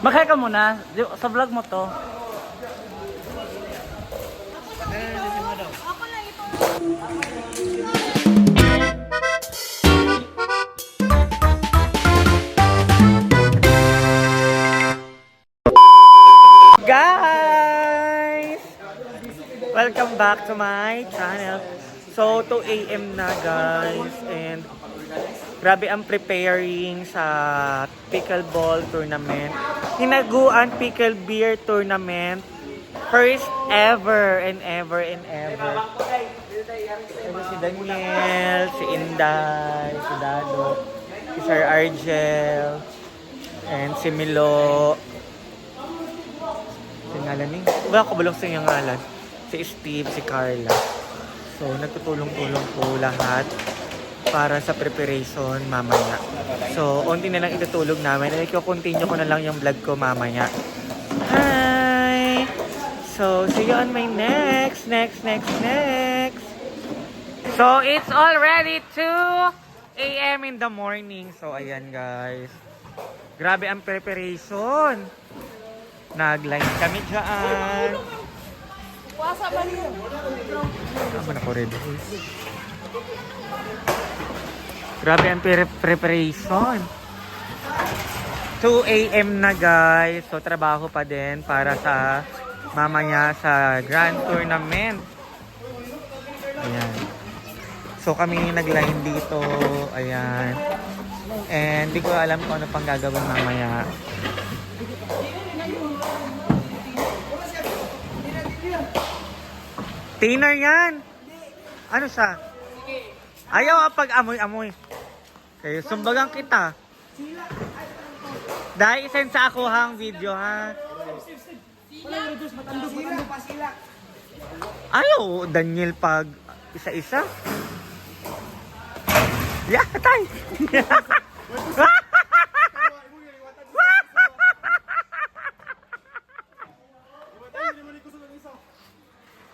Makaya ka muna. Sa vlog mo to. Ako lang ito. Guys! Welcome back to my channel. So, 2 AM na guys. And grabe ang preparing sa pickleball tournament. Hinaguan pickle beer tournament. First ever and ever and ever. Ito si Daniel, si Inday, si Dado, si Sir Argel, and si Milo. Ngalan ni? Wala ko balong sa iyong ngalan. Si Steve, si Carla. So, nagtutulong-tulong po lahat para sa preparation mamaya. So, onti na lang itutulog namin. And i-continue ko na lang yung vlog ko mamaya. Hi! So, see you on my next. So, it's already 2 AM in the morning. So, ayan guys. Grabe ang preparation. Nag-line kami dyan. Wasa ba niyo? Tama na ko red. Grabe ang preparation. 2 AM na guys. So trabaho pa din para sa mamaya sa grand tournament. Ayan. So kami nag-line dito. Ayan. And di ko alam kung ano pang gagawin mamaya. Thinner yan. Ano siya? Ayaw pag amoy-amoy. Kaya sumbagang kita. Dahil isend sa ako hang video ha. Ayaw Daniel pag isa-isa. Yeah, tay.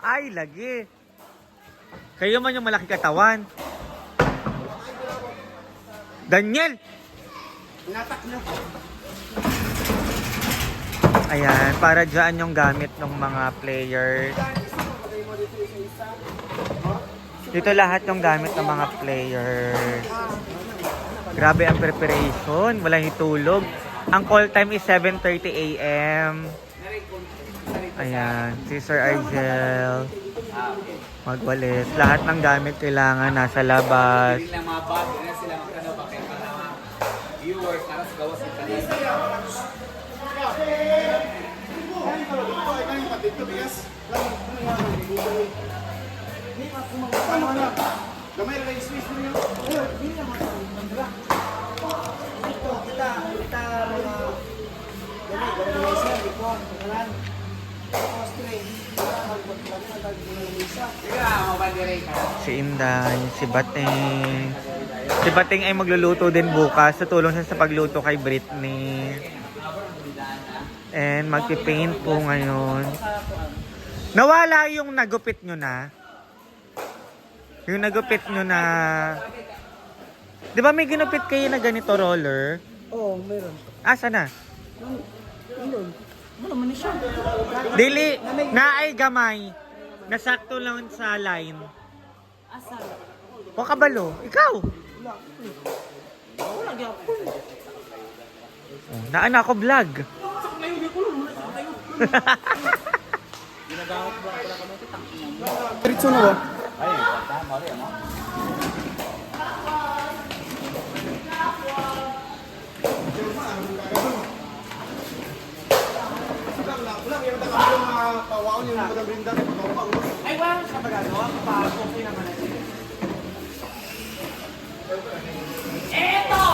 Ay, lagi. Kayo man yung malaki katawan. Daniel! Ayan, para dyan yung gamit ng mga players. Dito lahat yung gamit ng mga players. Grabe ang preparation. Walang hitulog. Ang call time is 7:30 AM. Ayan, si Sir Argel. Magwalis. Lahat ng gamit kailangan nasa labas. Si Inday, si Bating. Si Bating ay magluluto din bukas. Tutulong siya sa pagluto kay Britney. And magpipaint po ngayon. Nawala yung nagupit nyo na. Yung nagupit nyo na. Di ba may ginupit kayo na ganito roller? Oo, meron. Asa na? Meron. Wala man siya. Dili, naay gamay. Nasakto lang sa line. Asal. O kabalo, ikaw. Wala gyapon. Oh, naan ako vlog. Diretso na ba? Ay, wala sa magagawa. Okay naman na siya. Eto!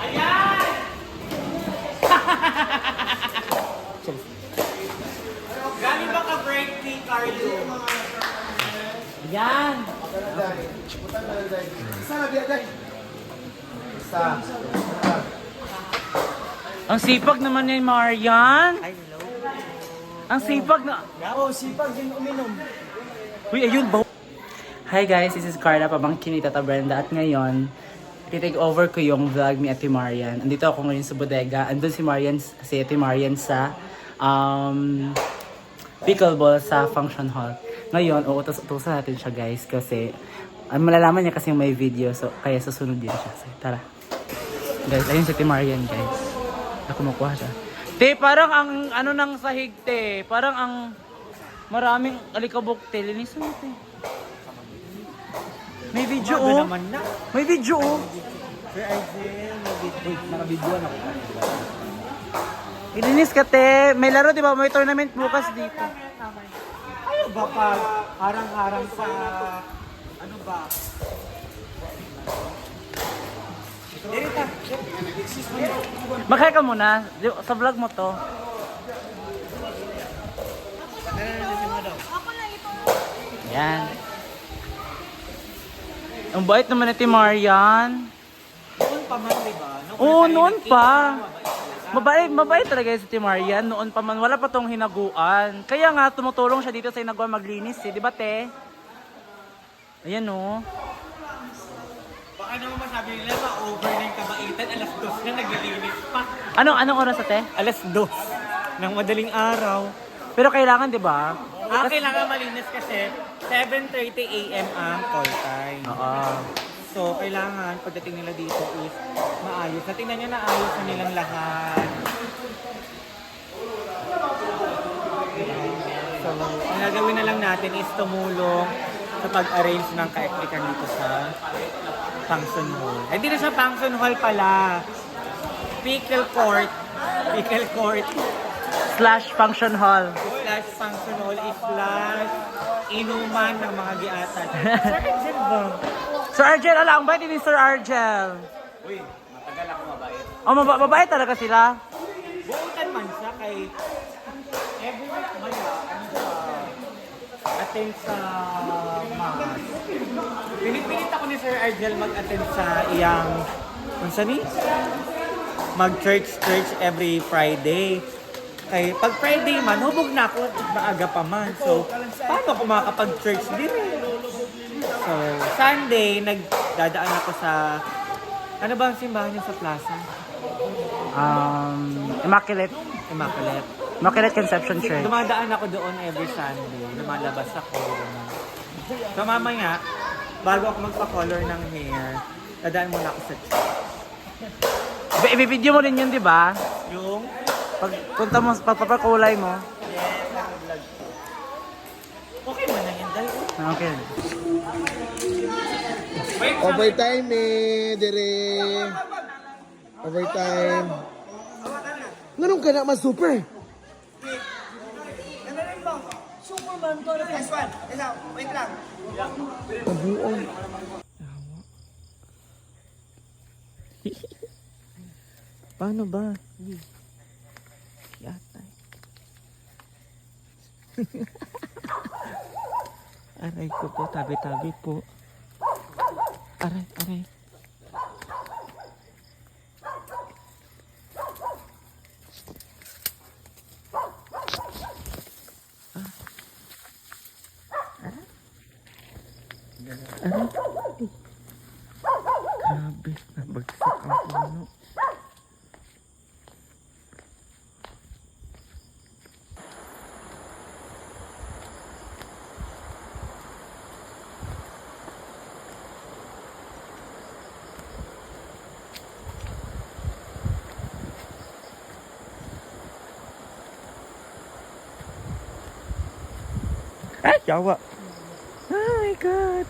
Ayan! Galing ba ka-break ni Carlo? Yan! Ang sipag naman ni Marian. Ay, hello. Ang sipag na... Oo, sipag din uminom. Uy, ayun ba? Hi guys, this is Carla, pamangkin ni Tata Brenda. At ngayon, i-take over ko yung vlog ni Ate Marian. Andito ako ngayon sa bodega. Andun si Ate Marian sa pickleball sa function hall. Ngayon, uutos-utosan natin siya guys kasi malalaman niya kasi may video. So, kaya susunod din siya. So, tara. Guys, ayun si Ate Marian guys. Kumukuha siya. Te, parang ang ano ng sahig te. Parang ang maraming alikabok te. Linisan mo te. May video oh. naman na. May video oh. Sir Argel, Naka-video na ko. Ilinis ka te. May laro di ba? May tournament bukas dito. ano ba pag harang-harang sa ano ba? Dirita. Magkaya ka muna. Sa vlog mo to. Ako lang ito. Yan. Ang bait naman ni Marian. Noon pa man, di ba? Oo, noon pa. Mabait talaga si Ate Marian. Noon pa man, wala pa tong hinaguan. Kaya nga, tumutulong siya dito sa hinaguan maglinis eh. Di ba, te? Ayan, oh. Baka naman masabi nila ma-over na yung kabaitan, alas 2 na naglilinis pa. Anong oras, ate? Alas 2 ng madaling araw. Pero kailangan, di ba? Kailangan malinis kasi 7:30 AM ang call time. Oo. So, kailangan pagdating nila dito is maayos. Natingnan nyo na ayos na nilang lahat. So, ang gagawin na lang natin is tumulong sa pag-arrange ng kaeklikan dito sa function hall. Hindi na siya function hall pala. Pickle court. Pickle court. / function hall. Slash function hall is slash inuman ng mga giatan. Sir Argel ba? Sir Argel, ala, ang bait ni Sir Argel. Uy, matagal ako mabait. Oh, mabait talaga sila. Buutan man siya kay every week man ano siya attend sa mass. Pinipilit ako ni Sir Argel mag-attend sa iyang kung saan ni? Mag-church every Friday. Kay pag Friday man, hubog na ako, maaga pa man. So, paano ako makakapag-church din eh? So, Sunday, nagdadaan ako sa, ano ba ang simbahan niyo sa plaza? Immaculate Immaculate. Conception Church. Dumadaan ako doon every Sunday. Lumalabas ako. So, mamaya, bago ako magpa-color ng hair, dadaan muna ako sa church. I-video mo rin yun, di ba? Yung Pag punta mo, pagpapakulay mo. yes, ang vlog. Okay mo na yan, dahil Okay. Overtime eh, dire. Overtime. Nganong ka na mas super? Nabuon. paano ba? Yatay. Aray ko po, tabi-tabi po. Aray. Aray. Grabe, nabagsak ang puno. Ay, yawa. Oh my God.